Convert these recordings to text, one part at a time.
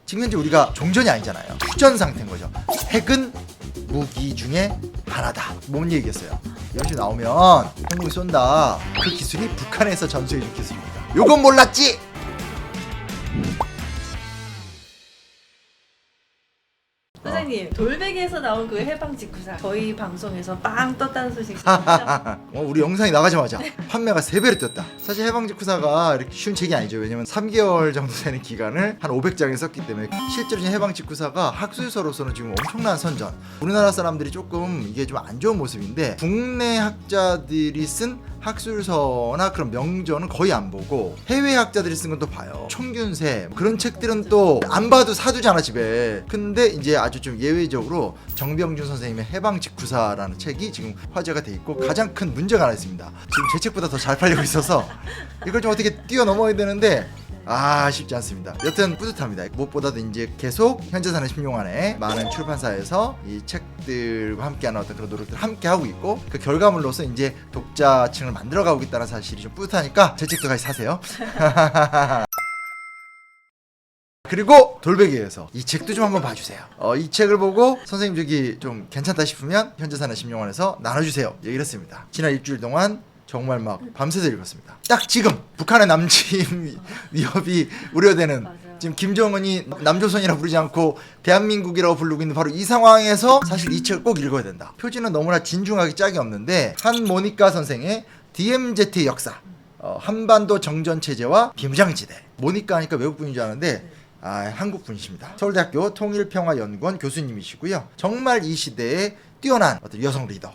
지금 현재 우리가 종전이 아니잖아요. 휴전 상태인 거죠. 핵은 무기 중에 하나다. 뭔 얘기겠어요? 이런 식으로 나오면 한국이 쏜다. 그 기술이 북한에서 전수해준 기술입니다. 요건 몰랐지? 선생님, 돌베개에서 나온 그 해방 직후사 저희 방송에서 빵 떴다는 소식 진짜? 우리 영상이 나가자마자 판매가 3배로 뛰었다. 사실 해방직후사가 이렇게 쉬운 책이 아니죠. 왜냐면 3개월 정도 되는 기간을 한 500장에 썼기 때문에 실제로 지금 해방직후사가 학술서로서는 지금 엄청난 선전. 우리나라 사람들이 조금 이게 좀 안 좋은 모습인데 국내 학자들이 쓴 학술서나 그런 명저는 거의 안 보고 해외 학자들이 쓴 건 또 봐요. 총균세 그런 책들은 또 안 봐도 사두잖아 집에. 근데 이제 아주 좀 예외적으로 정병준 선생님의 해방직후사라는 책이 지금 화제가 돼 있고 가장 큰 문제가 하나 있습니다. 지금 제 책보다 더 잘 팔리고 있어서 이걸 좀 어떻게 뛰어넘어야 되는데 쉽지 않습니다. 여튼 뿌듯합니다. 무엇보다도 이제 계속 현재 사는 10년 안에 많은 출판사에서 이 책들과 함께하는 어떤 그런 노력들을 함께 하고 있고 그 결과물로서 이제 독자층을 만들어가고 있다는 사실이 좀 뿌듯하니까 제 책도 같이 사세요. 그리고 돌베개에서 이 책도 좀 한번 봐주세요. 이 책을 보고 선생님 저기 좀 괜찮다 싶으면 현재 사는 10년원에서 나눠주세요 얘기를 했습니다. 지난 일주일 동안 정말 막 밤새서 읽었습니다. 딱 지금 북한의 남침 위협이 우려되는 맞아요. 지금 김정은이 남조선이라 부르지 않고 대한민국이라고 부르고 있는 바로 이 상황에서 사실 이 책을 꼭 읽어야 된다. 표지는 너무나 진중하게 짝이 없는데 한모니카 선생의 DMZ의 역사, 한반도 정전체제와 비무장지대. 모니카 하니까 외국분인 줄 아는데 한국분이십니다. 서울대학교 통일평화연구원 교수님이시고요. 정말 이 시대에 뛰어난 어떤 여성 리더.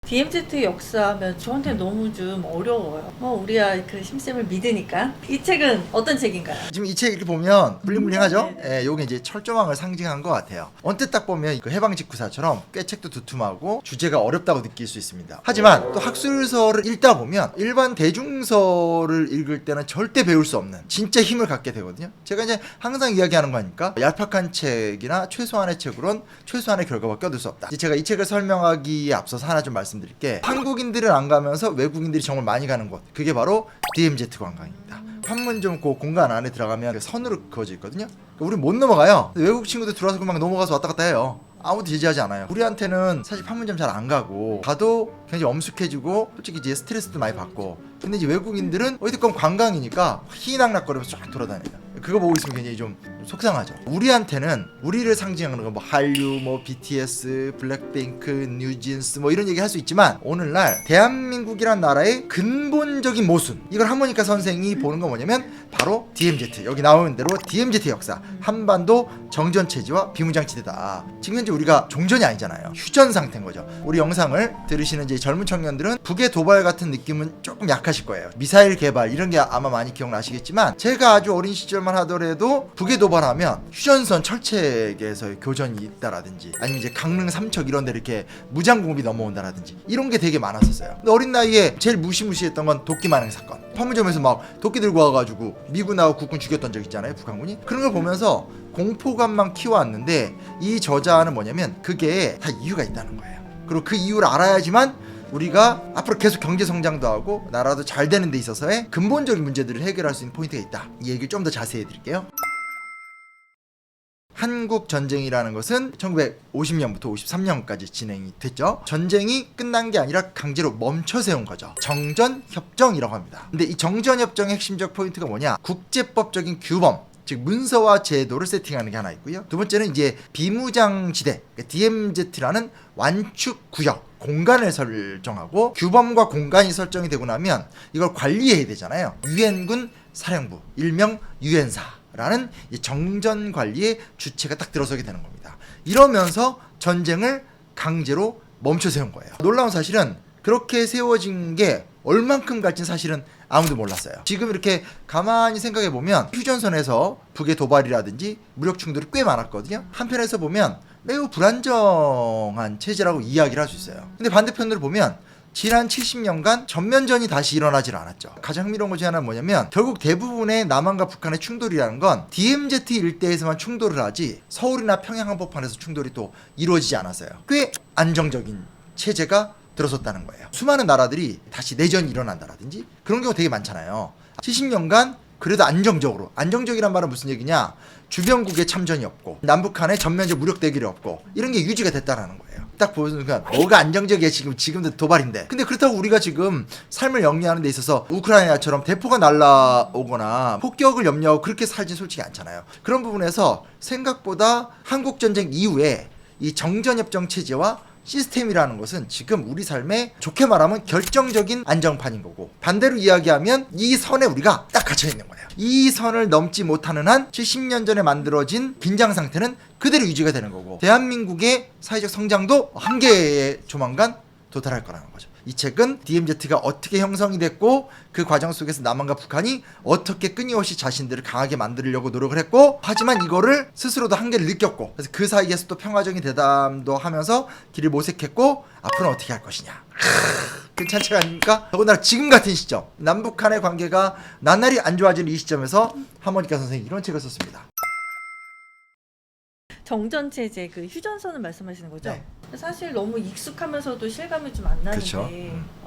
DMZ 역사하면 저한테 너무 좀 어려워요. 우리가 그 심쌤을 믿으니까. 이 책은 어떤 책인가요? 지금 이 책 이렇게 보면 블링블링하죠? 네네. 요게 이제 철조망을 상징한 것 같아요. 언뜻 딱 보면 그 해방직후사처럼 꽤 책도 두툼하고 주제가 어렵다고 느낄 수 있습니다. 하지만 또 학술서를 읽다 보면 일반 대중서를 읽을 때는 절대 배울 수 없는 진짜 힘을 갖게 되거든요. 제가 이제 항상 이야기하는 거니까 얄팍한 책이나 최소한의 책으론 최소한의 결과밖에 얻을 수 없다. 이제 제가 이 책을 설명하기에 앞서서 하나 좀 말씀드릴게요. 한국인들은 안 가면서 외국인들이 정말 많이 가는 곳, 그게 바로 DMZ 관광입니다. 판문점 그 공간 안에 들어가면 선으로 그어져 있거든요. 우리 못 넘어가요. 외국 친구들 들어와서 금방 넘어가서 왔다 갔다 해요. 아무도 제지하지 않아요. 우리한테는 사실 판문점 잘 안 가고 가도 굉장히 엄숙해지고 솔직히 이제 스트레스도 많이 받고, 근데 이제 외국인들은 어디든 관광이니까 희낙낙거리면서 쫙 돌아다녀요. 그거 보고 있으면 굉장히 좀 속상하죠. 우리한테는 우리를 상징하는 거 뭐 한류, 뭐 BTS, 블랙핑크, 뉴진스 뭐 이런 얘기 할 수 있지만 오늘날 대한민국이란 나라의 근본적인 모순, 이걸 하모니카 선생이 보는 건 뭐냐면 바로 DMZ, 여기 나오는 대로 DMZ 역사, 한반도 정전체제와 비무장지대다. 지금 현재 우리가 종전이 아니잖아요. 휴전 상태인 거죠. 우리 영상을 들으시는 이제 젊은 청년들은 북의 도발 같은 느낌은 조금 약하실 거예요. 미사일 개발 이런 게 아마 많이 기억나시겠지만, 제가 아주 어린 시절만 하더라도 북에 도발하면 휴전선 철책에서의 교전이 있다라든지 아니면 이제 강릉 삼척 이런 데 이렇게 무장공비 넘어온다라든지 이런 게 되게 많았었어요. 근데 어린 나이에 제일 무시무시했던 건 도끼마능 사건. 판문점에서 막 도끼 들고 와가지고 미군하고 국군 죽였던 적 있잖아요, 북한군이. 그런 걸 보면서 공포감만 키워왔는데, 이 저자는 뭐냐면 그게 다 이유가 있다는 거예요. 그리고 그 이유를 알아야지만 우리가 앞으로 계속 경제 성장도 하고 나라도 잘 되는 데 있어서의 근본적인 문제들을 해결할 수 있는 포인트가 있다. 이 얘기를 좀 더 자세히 해드릴게요. 한국 전쟁이라는 것은 1950년부터 53년까지 진행이 됐죠. 전쟁이 끝난 게 아니라 강제로 멈춰 세운 거죠. 정전협정이라고 합니다. 근데 이 정전협정의 핵심적 포인트가 뭐냐? 국제법적인 규범, 즉 문서와 제도를 세팅하는 게 하나 있고요. 두 번째는 이제 비무장지대, DMZ라는 완축구역, 공간을 설정하고, 규범과 공간이 설정이 되고 나면 이걸 관리해야 되잖아요. 유엔군 사령부, 일명 유엔사라는 이 정전 관리의 주체가 딱 들어서게 되는 겁니다. 이러면서 전쟁을 강제로 멈춰 세운 거예요. 놀라운 사실은 그렇게 세워진 게 얼만큼 갈지는 사실은 아무도 몰랐어요. 지금 이렇게 가만히 생각해 보면 휴전선에서 북의 도발이라든지 무력 충돌이 꽤 많았거든요. 한편에서 보면 매우 불안정한 체제라고 이야기를 할 수 있어요. 근데 반대편으로 보면 지난 70년간 전면전이 다시 일어나질 않았죠. 가장 흥미로운 것 중에 하나는 뭐냐면 결국 대부분의 남한과 북한의 충돌이라는 건 DMZ 일대에서만 충돌을 하지 서울이나 평양 한복판에서 충돌이 또 이루어지지 않았어요. 꽤 안정적인 체제가 들어섰다는 거예요. 수많은 나라들이 다시 내전이 일어난다라든지 그런 경우 되게 많잖아요. 70년간 그래도 안정적이란 말은 무슨 얘기냐, 주변국의 참전이 없고 남북한의 전면적 무력 대결이 없고 이런 게 유지가 됐다라는 거예요. 딱 보는 순간 뭐가 안정적이야, 지금도 도발인데. 근데 그렇다고 우리가 지금 삶을 영위하는 데 있어서 우크라이나처럼 대포가 날라오거나 폭격을 염려하고 그렇게 살진 솔직히 않잖아요. 그런 부분에서 생각보다 한국전쟁 이후에 이 정전협정 체제와 시스템이라는 것은 지금 우리 삶에 좋게 말하면 결정적인 안정판인 거고, 반대로 이야기하면 이 선에 우리가 딱 갇혀 있는 거예요. 이 선을 넘지 못하는 한 70년 전에 만들어진 긴장 상태는 그대로 유지가 되는 거고, 대한민국의 사회적 성장도 한계에 조만간 도달할 거라는 거죠. 이 책은 DMZ가 어떻게 형성이 됐고 그 과정 속에서 남한과 북한이 어떻게 끊임없이 자신들을 강하게 만들려고 노력을 했고, 하지만 이거를 스스로도 한계를 느꼈고, 그래서 그 사이에서 또 평화적인 대담도 하면서 길을 모색했고, 앞으로는 어떻게 할 것이냐. 괜찮지 않습니까? 더군다나 지금 같은 시점, 남북한의 관계가 나날이 안 좋아지는 이 시점에서 하모니카 선생님이 이런 책을 썼습니다. 정전체제 그 휴전선을 말씀하시는 거죠? 네. 사실 너무 익숙하면서도 실감이 좀 안 나는데 그쵸.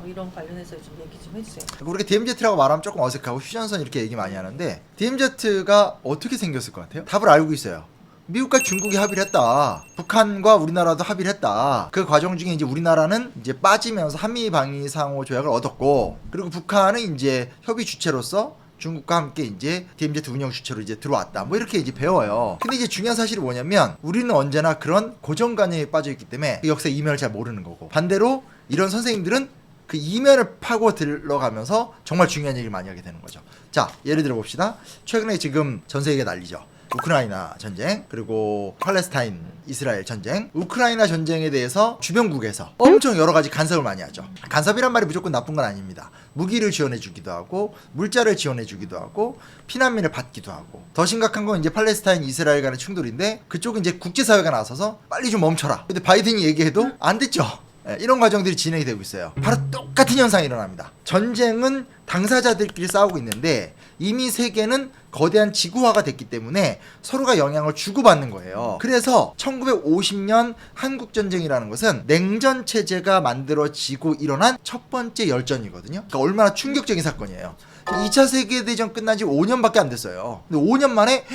이런 관련해서 좀 얘기 좀 해주세요. 우리가 DMZ라고 말하면 조금 어색하고 휴전선 이렇게 얘기 많이 하는데, DMZ가 어떻게 생겼을 것 같아요? 답을 알고 있어요. 미국과 중국이 합의를 했다. 북한과 우리나라도 합의를 했다. 그 과정 중에 이제 우리나라는 이제 빠지면서 한미 방위 상호 조약을 얻었고, 그리고 북한은 이제 협의 주체로서 중국과 함께 이제 DMZ 운영 주체로 이제 들어왔다. 뭐 이렇게 이제 배워요. 근데 이제 중요한 사실이 뭐냐면, 우리는 언제나 그런 고정관념에 빠져 있기 때문에 그 역사 이면을 잘 모르는 거고, 반대로 이런 선생님들은 그 이면을 파고 들어가면서 정말 중요한 얘기를 많이 하게 되는 거죠. 자, 예를 들어 봅시다. 최근에 지금 전 세계가 난리죠. 우크라이나 전쟁, 그리고 팔레스타인 이스라엘 전쟁. 우크라이나 전쟁에 대해서 주변국에서 엄청 여러 가지 간섭을 많이 하죠. 간섭이란 말이 무조건 나쁜 건 아닙니다. 무기를 지원해 주기도 하고, 물자를 지원해 주기도 하고, 피난민을 받기도 하고. 더 심각한 건 이제 팔레스타인 이스라엘 간의 충돌인데, 그쪽은 이제 국제사회가 나서서 빨리 좀 멈춰라. 근데 바이든이 얘기해도 안 됐죠. 이런 과정들이 진행이 되고 있어요. 바로 똑같은 현상이 일어납니다. 전쟁은 당사자들끼리 싸우고 있는데 이미 세계는 거대한 지구화가 됐기 때문에 서로가 영향을 주고받는 거예요. 그래서 1950년 한국전쟁이라는 것은 냉전 체제가 만들어지고 일어난 첫 번째 열전이거든요. 그러니까 얼마나 충격적인 사건이에요. 2차 세계대전 끝난 지 5년밖에 안 됐어요. 근데 5년 만에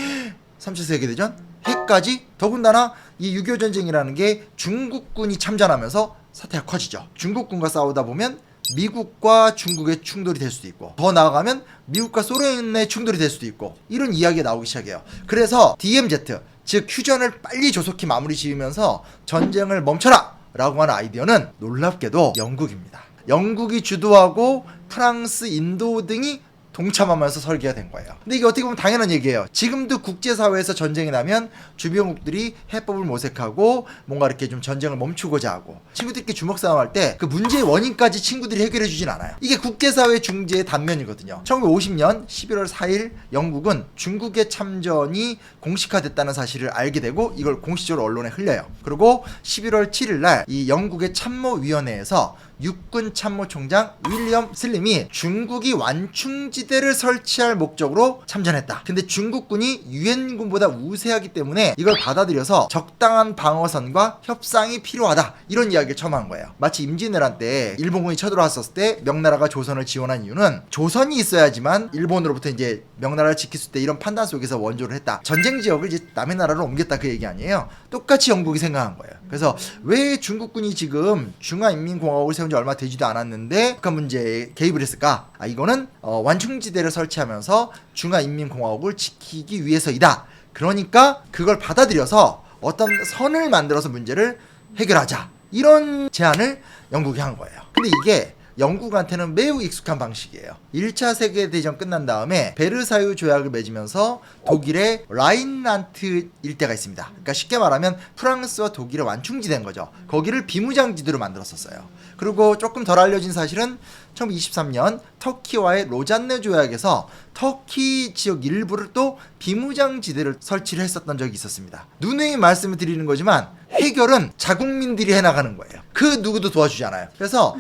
3차 세계대전? 해까지? 더군다나 이 6.25 전쟁이라는 게 중국군이 참전하면서 사태가 커지죠. 중국군과 싸우다 보면 미국과 중국의 충돌이 될 수도 있고, 더 나아가면 미국과 소련의 충돌이 될 수도 있고, 이런 이야기가 나오기 시작해요. 그래서 DMZ, 즉 휴전을 빨리 조속히 마무리 지으면서 전쟁을 멈춰라! 라고 하는 아이디어는 놀랍게도 영국입니다. 영국이 주도하고 프랑스, 인도 등이 동참하면서 설계가 된 거예요. 근데 이게 어떻게 보면 당연한 얘기예요. 지금도 국제사회에서 전쟁이 나면 주변국들이 해법을 모색하고 뭔가 이렇게 좀 전쟁을 멈추고자 하고, 친구들끼리 주먹싸움할 때 그 문제의 원인까지 친구들이 해결해 주진 않아요. 이게 국제사회 중재의 단면이거든요. 1950년 11월 4일 영국은 중국의 참전이 공식화됐다는 사실을 알게 되고 이걸 공식적으로 언론에 흘려요. 그리고 11월 7일 날 이 영국의 참모위원회에서 육군 참모총장 윌리엄 슬림이 중국이 완충지대를 설치할 목적으로 참전했다. 근데 중국군이 유엔군보다 우세하기 때문에 이걸 받아들여서 적당한 방어선과 협상이 필요하다. 이런 이야기를 처음 한 거예요. 마치 임진왜란 때 일본군이 쳐들어왔었을 때 명나라가 조선을 지원한 이유는 조선이 있어야지만 일본으로부터 이제 명나라를 지킬 수 있다, 이런 판단 속에서 원조를 했다. 전쟁 지역을 이제 남의 나라로 옮겼다, 그 얘기 아니에요. 똑같이 영국이 생각한 거예요. 그래서 왜 중국군이 지금 중화인민공화국을 세운 지 얼마 되지도 않았는데 북한 문제에 개입을 했을까? 이거는 완충지대를 설치하면서 중화인민공화국을 지키기 위해서이다. 그러니까 그걸 받아들여서 어떤 선을 만들어서 문제를 해결하자, 이런 제안을 영국이 한 거예요. 근데 이게 영국한테는 매우 익숙한 방식이에요. 1차 세계대전 끝난 다음에 베르사유 조약을 맺으면서 독일의 라인란트 일대가 있습니다. 그러니까 쉽게 말하면 프랑스와 독일의 완충지대인 거죠. 거기를 비무장지대로 만들었었어요. 그리고 조금 덜 알려진 사실은 1923년 터키와의 로잔네 조약에서 터키 지역 일부를 또 비무장지대를 설치를 했었던 적이 있었습니다. 누누이 말씀을 드리는 거지만 해결은 자국민들이 해나가는 거예요. 그 누구도 도와주지 않아요. 그래서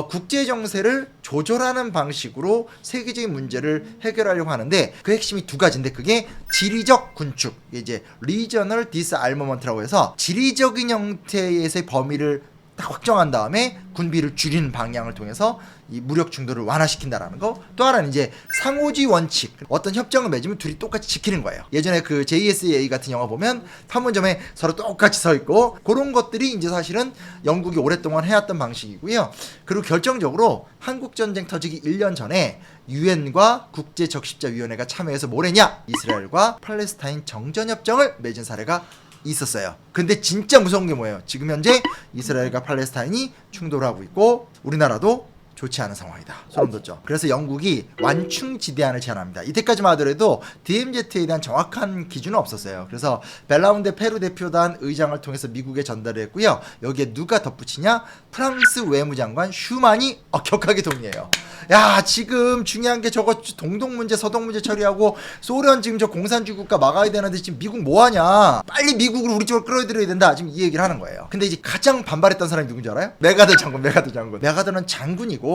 국제 정세를 조절하는 방식으로 세계적인 문제를 해결하려고 하는데 그 핵심이 두 가지인데, 그게 지리적 군축, 이제 regional disarmament라고 해서 지리적인 형태에서의 범위를 딱 확정한 다음에 군비를 줄이는 방향을 통해서 이 무력 충돌을 완화시킨다라는 거. 또 하나는 이제 상호주의 원칙. 어떤 협정을 맺으면 둘이 똑같이 지키는 거예요. 예전에 그 JSA 같은 영화 보면 판문점에 서로 똑같이 서 있고 그런 것들이 이제 사실은 영국이 오랫동안 해왔던 방식이고요. 그리고 결정적으로 한국 전쟁 터지기 1년 전에 유엔과 국제적십자위원회가 참여해서 뭘 했냐? 이스라엘과 팔레스타인 정전협정을 맺은 사례가 있었어요. 근데 진짜 무서운 게 뭐예요? 지금 현재 이스라엘과 팔레스타인이 충돌하고 있고 우리나라도 좋지 않은 상황이다. 소름 돋죠. 그래서 영국이 완충지대안을 제안합니다. 이때까지만 하더라도 DMZ에 대한 정확한 기준은 없었어요. 그래서 벨라운데 페루 대표단 의장을 통해서 미국에 전달을 했고요. 여기에 누가 덧붙이냐? 프랑스 외무장관 슈만이 격하게 동의해요. 야, 지금 중요한 게 저거 동독 문제, 서독 문제 처리하고 소련 지금 저 공산주의 국가 막아야 되는데 지금 미국 뭐하냐? 빨리 미국을 우리 쪽으로 끌어들여야 된다. 지금 이 얘기를 하는 거예요. 근데 이제 가장 반발했던 사람이 누군지 알아요? 메가더 장군. 메가더는 장군이고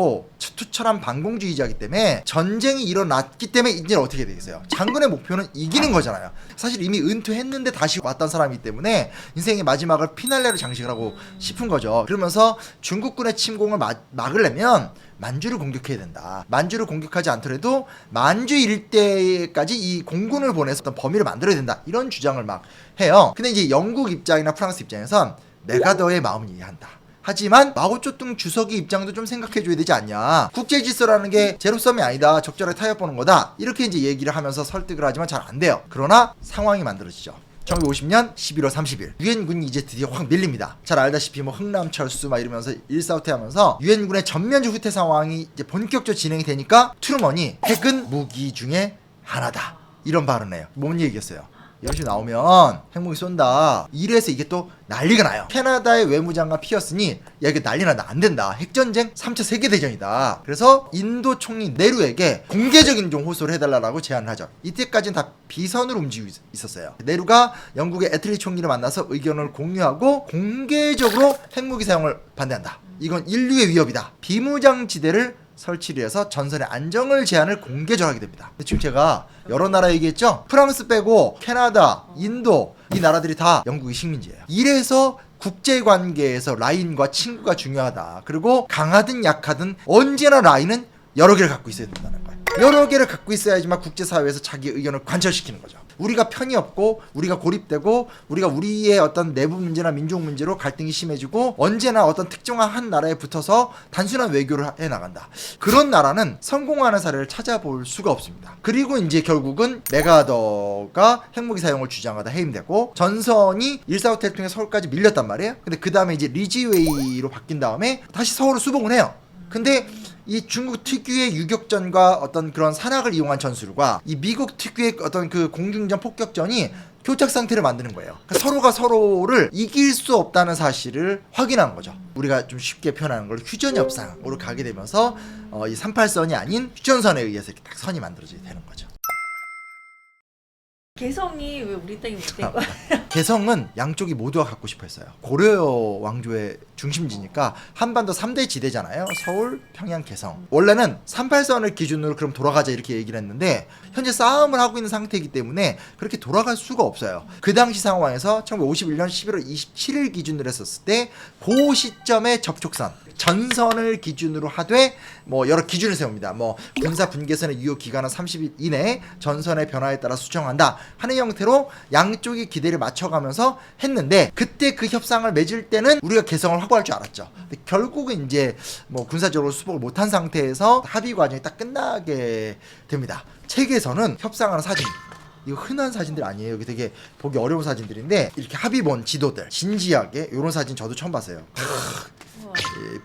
투철한 반공주의자이기 때문에 전쟁이 일어났기 때문에 이제 어떻게 되겠어요? 장군의 목표는 이기는 거잖아요. 사실 이미 은퇴했는데 다시 왔던 사람이기 때문에 인생의 마지막을 피날레로 장식을 하고 싶은 거죠. 그러면서 중국군의 침공을 막으려면 만주를 공격해야 된다. 만주를 공격하지 않더라도 만주 일대까지 이 공군을 보내서 어떤 범위를 만들어야 된다. 이런 주장을 막 해요. 근데 이제 영국 입장이나 프랑스 입장에선 메가더의 마음은 이해한다. 하지만 마오쩌둥 주석의 입장도 좀 생각해줘야 되지 않냐. 국제질서라는 게 제로섬이 아니다. 적절하게 타협보는 거다. 이렇게 이제 얘기를 하면서 설득을 하지만 잘 안 돼요. 그러나 상황이 만들어지죠. 1950년 11월 30일 유엔군이 이제 드디어 확 밀립니다. 잘 알다시피 뭐 흥남철수 막 이러면서 일사후퇴하면서 유엔군의 전면적 후퇴 상황이 이제 본격적으로 진행이 되니까 트루먼이 핵은 무기 중에 하나다 이런 발언을 해요. 뭔 얘기였어요? 이런 식으로 나오면 핵무기 쏜다. 이래서 이게 또 난리가 나요. 캐나다의 외무장관 피어슨이 야 이게 난리 난다. 안 된다. 핵전쟁 3차 세계대전이다. 그래서 인도 총리 네루에게 공개적인 좀 호소를 해달라고 제안을 하죠. 이때까지는 다 비선으로 움직이고 있었어요. 네루가 영국의 애틀리 총리를 만나서 의견을 공유하고 공개적으로 핵무기 사용을 반대한다. 이건 인류의 위협이다. 비무장지대를 설치를 해서 전선의 안정을 제한을 공개적으로 하게 됩니다. 지금 제가 여러 나라 얘기했죠? 프랑스 빼고 캐나다, 인도 이 나라들이 다 영국의 식민지예요. 이래서 국제관계에서 라인과 친구가 중요하다. 그리고 강하든 약하든 언제나 라인은 여러 개를 갖고 있어야 된다는 거예요. 여러 개를 갖고 있어야지만 국제사회에서 자기 의견을 관철시키는 거죠. 우리가 편이 없고 우리가 고립되고 우리가 우리의 어떤 내부 문제나 민족 문제로 갈등이 심해지고 언제나 어떤 특정한 한 나라에 붙어서 단순한 외교를 해나간다. 그런 나라는 성공하는 사례를 찾아볼 수가 없습니다. 그리고 이제 결국은 메가더가 핵무기 사용을 주장하다 해임되고 전선이 일사후퇴를 통해 서울까지 밀렸단 말이에요. 근데 그 다음에 이제 리지웨이로 바뀐 다음에 다시 서울을 수복을 해요. 근데 이 중국 특유의 유격전과 어떤 그런 산악을 이용한 전술과 이 미국 특유의 어떤 그 공중전 폭격전이 교착 상태를 만드는 거예요. 그러니까 서로가 서로를 이길 수 없다는 사실을 확인한 거죠. 우리가 좀 쉽게 표현하는 걸 휴전협상으로 가게 되면서 이 38선이 아닌 휴전선에 의해서 이렇게 딱 선이 만들어지게 되는 거죠. 개성이 왜 우리 땅이 못 된 거야? 개성은 양쪽이 모두가 갖고 싶어 했어요. 고려 왕조의 중심지니까 한반도 3대 지대잖아요. 서울, 평양, 개성. 원래는 38선을 기준으로 그럼 돌아가자 이렇게 얘기를 했는데 현재 싸움을 하고 있는 상태이기 때문에 그렇게 돌아갈 수가 없어요. 그 당시 상황에서 1951년 11월 27일 기준으로 했었을 때 그 시점의 접촉선 전선을 기준으로 하되 뭐 여러 기준을 세웁니다. 뭐 군사 분계선의 유효 기간은 30일 이내에 전선의 변화에 따라 수정한다 하는 형태로 양쪽의 기대를 맞춰가면서 했는데 그때 그 협상을 맺을 때는 우리가 개성을 확보할 줄 알았죠. 근데 결국은 이제 뭐 군사적으로 수복을 못한 상태에서 합의 과정이 딱 끝나게 됩니다. 책에서는 협상하는 사진 이거 흔한 사진들 아니에요. 여기 되게 보기 어려운 사진들인데 이렇게 합의본 지도들 진지하게 이런 사진 저도 처음 봤어요.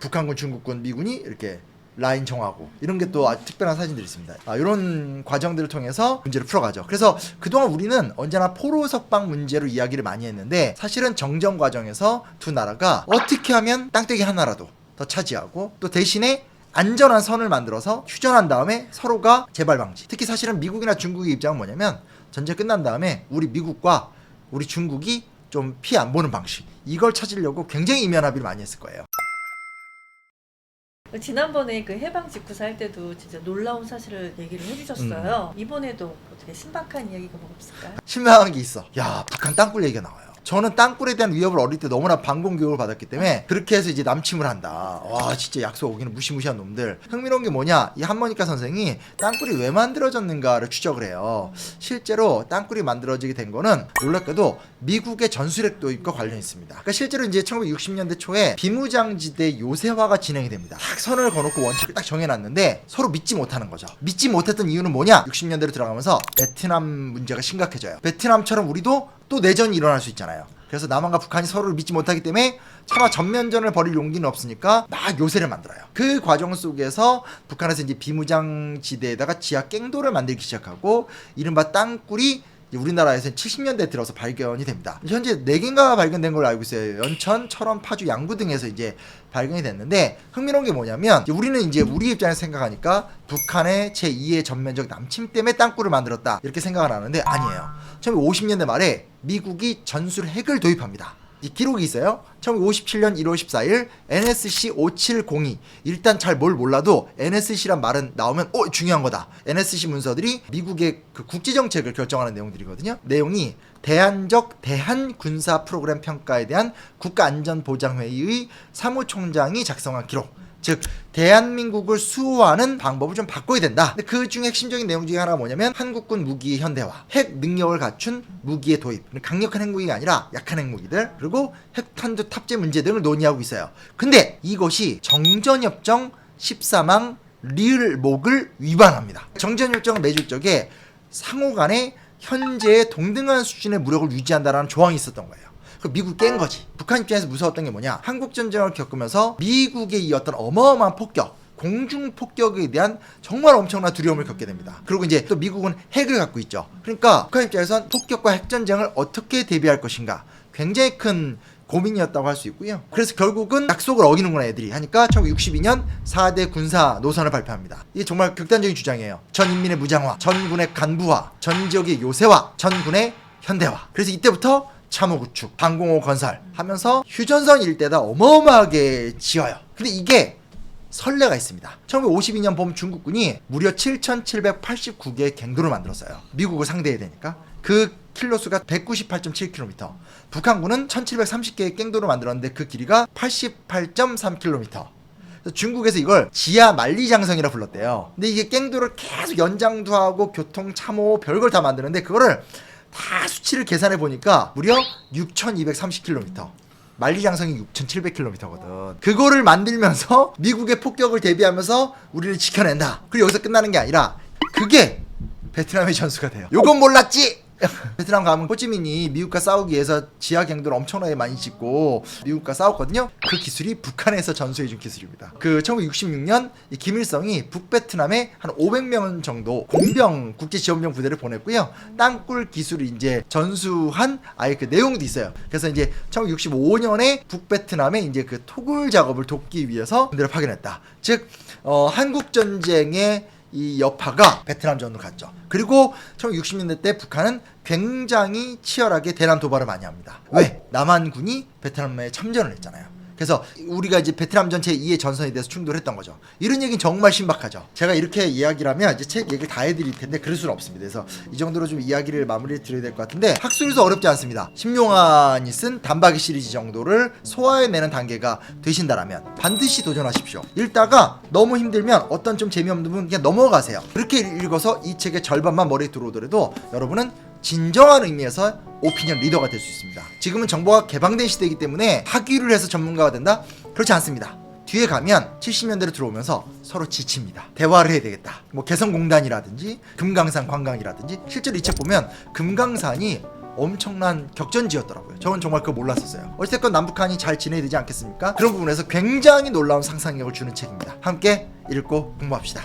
북한군, 중국군, 미군이 이렇게 라인 정하고 이런 게 또 아주 특별한 사진들이 있습니다. 이런 과정들을 통해서 문제를 풀어가죠. 그래서 그동안 우리는 언제나 포로 석방 문제로 이야기를 많이 했는데 사실은 정전 과정에서 두 나라가 어떻게 하면 땅떼기 하나라도 더 차지하고 또 대신에 안전한 선을 만들어서 휴전한 다음에 서로가 재발 방지. 특히 사실은 미국이나 중국의 입장은 뭐냐면 전쟁 끝난 다음에 우리 미국과 우리 중국이 좀 피해 안 보는 방식 이걸 찾으려고 굉장히 이면 합의를 많이 했을 거예요. 지난번에 그 해방 직후사 할 때도 진짜 놀라운 사실을 얘기를 해주셨어요. 이번에도 어떻게 신박한 이야기가 뭐 없을까요? 신명한 게 있어. 야, 북한 땅굴 얘기가 나와요. 저는 땅굴에 대한 위협을 어릴 때 너무나 방공 교육을 받았기 때문에 그렇게 해서 이제 남침을 한다. 와 진짜 약속 오기는 무시무시한 놈들. 흥미로운 게 뭐냐, 이 한모니카 선생이 땅굴이 왜 만들어졌는가를 추적을 해요. 실제로 땅굴이 만들어지게 된 거는 놀랍게도 미국의 전술핵 도입과 관련이 있습니다. 그러니까 실제로 이제 1960년대 초에 비무장지대 요새화가 진행이 됩니다. 딱 선을 거놓고 원칙을 딱 정해놨는데 서로 믿지 못하는 거죠. 믿지 못했던 이유는 뭐냐, 60년대로 들어가면서 베트남 문제가 심각해져요. 베트남처럼 우리도 또 내전이 일어날 수 있잖아요. 그래서 남한과 북한이 서로를 믿지 못하기 때문에 차마 전면전을 벌일 용기는 없으니까 막 요새를 만들어요. 그 과정 속에서 북한에서 이제 비무장지대에다가 지하 갱도를 만들기 시작하고 이른바 땅굴이 우리나라에서는 70년대 들어서 발견이 됩니다. 현재 4개인가 발견된 걸로 알고 있어요. 연천, 철원, 파주, 양구 등에서 이제 발견이 됐는데 흥미로운 게 뭐냐면 우리는 이제 우리 입장에서 생각하니까 북한의 제2의 전면적 남침 때문에 땅굴을 만들었다 이렇게 생각을 하는데 아니에요. 1950년대 말에 미국이 전술 핵을 도입합니다. 이 기록이 있어요. 1957년 1월 14일 NSC 5702. 일단 잘 뭘 몰라도 NSC란 말은 나오면 중요한 거다. NSC 문서들이 미국의 그 국제정책을 결정하는 내용들이거든요. 내용이 대안적 대한 군사 프로그램 평가에 대한 국가안전보장회의의 사무총장이 작성한 기록. 즉 대한민국을 수호하는 방법을 좀 바꿔야 된다. 근데 그 중에 핵심적인 내용 중에 하나가 뭐냐면 한국군 무기의 현대화, 핵 능력을 갖춘 무기의 도입, 강력한 핵무기가 아니라 약한 핵무기들, 그리고 핵탄두 탑재 문제 등을 논의하고 있어요. 근데 이것이 정전협정 14망 리을목을 위반합니다. 정전협정은 맺을 적에 상호 간에 현재의 동등한 수준의 무력을 유지한다라는 조항이 있었던 거예요. 그 미국 깬 거지. 북한 입장에서 무서웠던 게 뭐냐, 한국전쟁을 겪으면서 미국의 이 어떤 어마어마한 폭격, 공중 폭격에 대한 정말 엄청난 두려움을 겪게 됩니다. 그리고 이제 또 미국은 핵을 갖고 있죠. 그러니까 북한 입장에선 폭격과 핵전쟁을 어떻게 대비할 것인가 굉장히 큰 고민이었다고 할 수 있고요. 그래서 결국은 약속을 어기는구나 애들이 하니까 1962년 4대 군사 노선을 발표합니다. 이게 정말 극단적인 주장이에요. 전 인민의 무장화, 전군의 간부화, 전 지역의 요새화, 전군의 현대화. 그래서 이때부터 참호 구축, 방공호 건설 하면서 휴전선 일대다 어마어마하게 지어요. 근데 이게 선례가 있습니다. 1952년 봄 중국군이 무려 7,789개의 갱도를 만들었어요. 미국을 상대해야 되니까. 그 킬로수가 198.7km. 북한군은 1,730개의 갱도를 만들었는데 그 길이가 88.3km. 중국에서 이걸 지하 만리장성이라 불렀대요. 근데 이게 갱도를 계속 연장도 하고 교통, 참호, 별걸 다 만드는데 그거를 다 수치를 계산해 보니까 무려 6,230km. 만리장성이 6,700km거든. 그거를 만들면서 미국의 폭격을 대비하면서 우리를 지켜낸다. 그리고 여기서 끝나는 게 아니라 그게 베트남의 전수가 돼요. 요건 몰랐지? 베트남 가면 호찌민이 미국과 싸우기 위해서 지하 갱도를 엄청나게 많이 짓고 미국과 싸웠거든요. 그 기술이 북한에서 전수해준 기술입니다. 그 1966년 이 김일성이 북베트남에 한 500명 정도 공병 국제지원병 부대를 보냈고요. 땅굴 기술을 이제 전수한 아예 그 내용도 있어요. 그래서 이제 1965년에 북베트남에 이제 그 토굴 작업을 돕기 위해서 군대를 파견했다. 즉 한국 전쟁의 이 여파가 베트남전으로 갔죠. 그리고 1960년대 때 북한은 굉장히 치열하게 대남 도발을 많이 합니다. 왜? 남한군이 베트남에 참전을 했잖아요. 그래서 우리가 이제 베트남전 제2의 전선에 대해서 충돌했던 거죠. 이런 얘기는 정말 신박하죠. 제가 이렇게 이야기를 하면 이제 책 얘기를 다 해드릴 텐데 그럴 수는 없습니다. 그래서 이 정도로 좀 이야기를 마무리를 드려야 될 것 같은데 학술에서 어렵지 않습니다. 심용환이 쓴 단박이 시리즈 정도를 소화해내는 단계가 되신다라면 반드시 도전하십시오. 읽다가 너무 힘들면 어떤 좀 재미없는 부분 그냥 넘어가세요. 그렇게 읽어서 이 책의 절반만 머리에 들어오더라도 여러분은 진정한 의미에서 오피니언 리더가 될 수 있습니다. 지금은 정보가 개방된 시대이기 때문에 학위를 해서 전문가가 된다? 그렇지 않습니다. 뒤에 가면 70년대로 들어오면서 서로 지칩니다. 대화를 해야 되겠다. 뭐 개성공단이라든지 금강산 관광이라든지 실제로 이 책 보면 금강산이 엄청난 격전지였더라고요. 저는 정말 그거 몰랐었어요. 어쨌든 남북한이 잘 지내야 되지 않겠습니까? 그런 부분에서 굉장히 놀라운 상상력을 주는 책입니다. 함께 읽고 공부합시다.